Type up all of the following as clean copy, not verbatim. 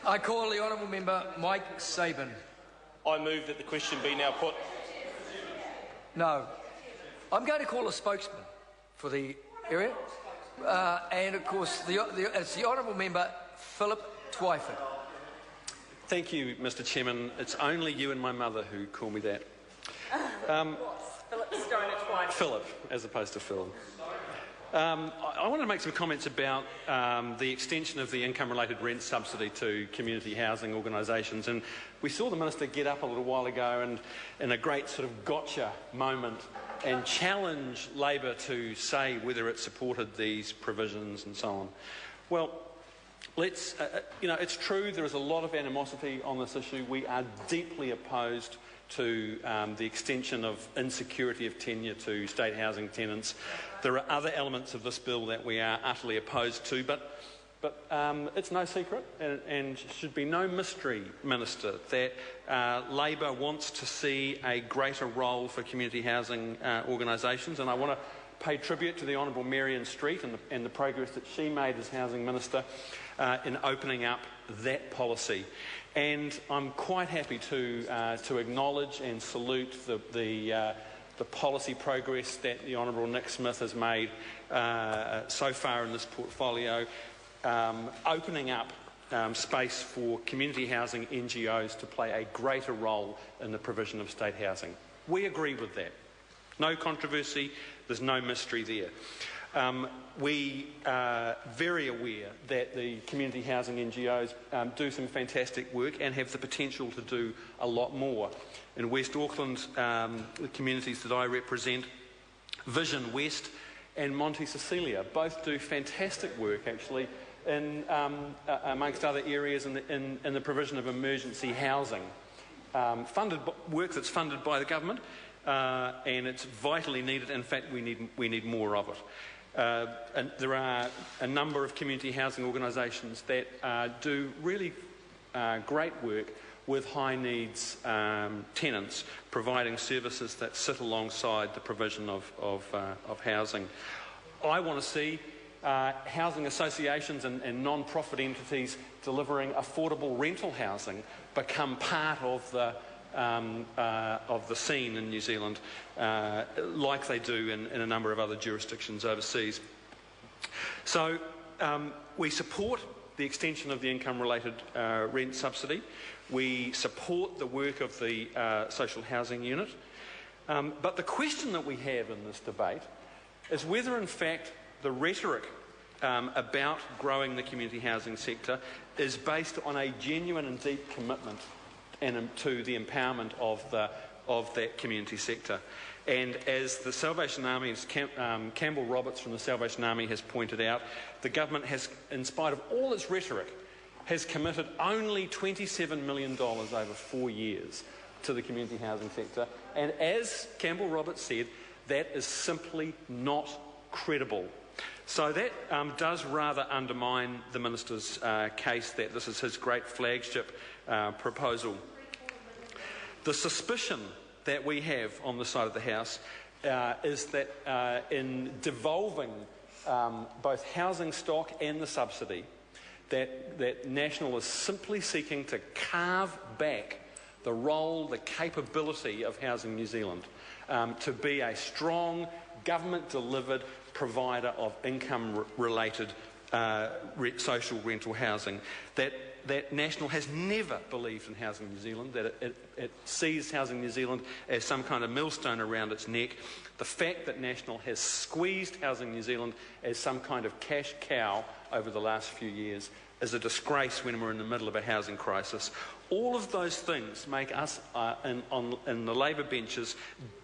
I call the honourable member Mike Sabin. I move that the question be now put. No. I'm going to call a spokesman for the area. And, of course, it's the honourable member Philip Twyford. Thank you, Mr Chairman. It's only you and my mother who call me that. Philip Stoner Twyford. Philip, as opposed to Phil. I wanted to make some comments about the extension of the income-related rent subsidy to community housing organisations. And we saw the Minister get up a little while ago and, in a great sort of gotcha moment, and challenge Labor to say whether it supported these provisions and so on. Well, let's, it's true there is a lot of animosity on this issue. We are deeply opposed to the extension of insecurity of tenure to state housing tenants. There are other elements of this bill that we are utterly opposed to, but it's no secret and should be no mystery, Minister, that Labor wants to see a greater role for community housing organisations, and I want to pay tribute to the Honourable Marion Street and the progress that she made as Housing Minister in opening up that policy. And I'm quite happy to acknowledge and salute the policy progress that the Honourable Nick Smith has made so far in this portfolio, opening up space for community housing NGOs to play a greater role in the provision of state housing. We agree with that. No controversy, there's no mystery there. We are very aware that the community housing NGOs do some fantastic work and have the potential to do a lot more. In West Auckland, the communities that I represent, Vision West and Monte Cecilia, both do fantastic work actually in, amongst other areas in the provision of emergency housing. Work that's funded by the government, and it's vitally needed. In fact, we need more of it. And there are a number of community housing organisations that do really great work with high needs tenants, providing services that sit alongside the provision of housing. I want to see housing associations and non-profit entities delivering affordable rental housing become part of the scene in New Zealand, like they do in a number of other jurisdictions overseas. So we support the extension of the income-related rent subsidy. We support the work of the social housing unit. But the question that we have in this debate is whether, in fact, the rhetoric about growing the community housing sector is based on a genuine and deep commitment to the empowerment of that community sector. And as the Salvation Army's Campbell Roberts from the Salvation Army has pointed out, the government has, in spite of all its rhetoric, has committed only $27 million over 4 years to the community housing sector. And as Campbell Roberts said, that is simply not credible. So that does rather undermine the Minister's case that this is his great flagship proposal. The suspicion that we have on the side of the House is that in devolving both housing stock and the subsidy, that National is simply seeking to carve back the role, the capability of Housing New Zealand to be a strong, government-delivered provider of income-related social rental housing. That National has never believed in Housing New Zealand, that it sees Housing New Zealand as some kind of millstone around its neck. The fact that National has squeezed Housing New Zealand as some kind of cash cow over the last few years is a disgrace when we're in the middle of a housing crisis. All of those things make us in the Labor benches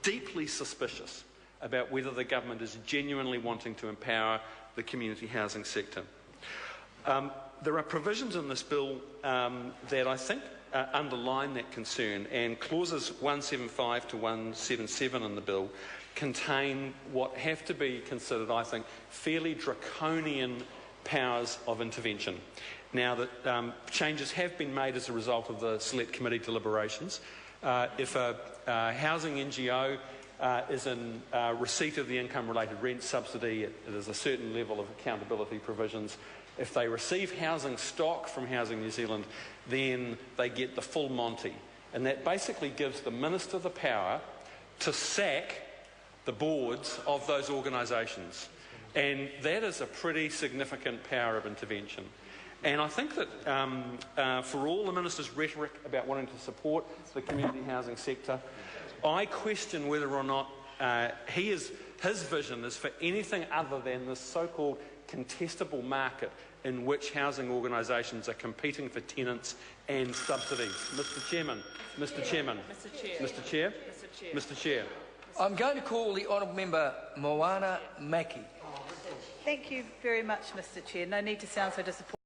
deeply suspicious about whether the government is genuinely wanting to empower the community housing sector. There are provisions in this bill that I think underline that concern, and clauses 175 to 177 in the bill contain what have to be considered, I think, fairly draconian powers of intervention. Now, that changes have been made as a result of the Select Committee deliberations. If a housing NGO is in receipt of the income-related rent subsidy, there's a certain level of accountability provisions. If they receive housing stock from Housing New Zealand, then they get the full Monty. And that basically gives the Minister the power to sack the boards of those organisations. And that is a pretty significant power of intervention. And I think that for all the Minister's rhetoric about wanting to support the community housing sector, I question whether or not his vision is for anything other than this so-called contestable market in which housing organisations are competing for tenants and subsidies. Mr Chairman. Mr Chairman. Mr Chair. Mr Chair. Mr Chair. I'm going to call the Honourable Member Moana Maki. Thank you very much, Mr Chair. No need to sound so disappointed.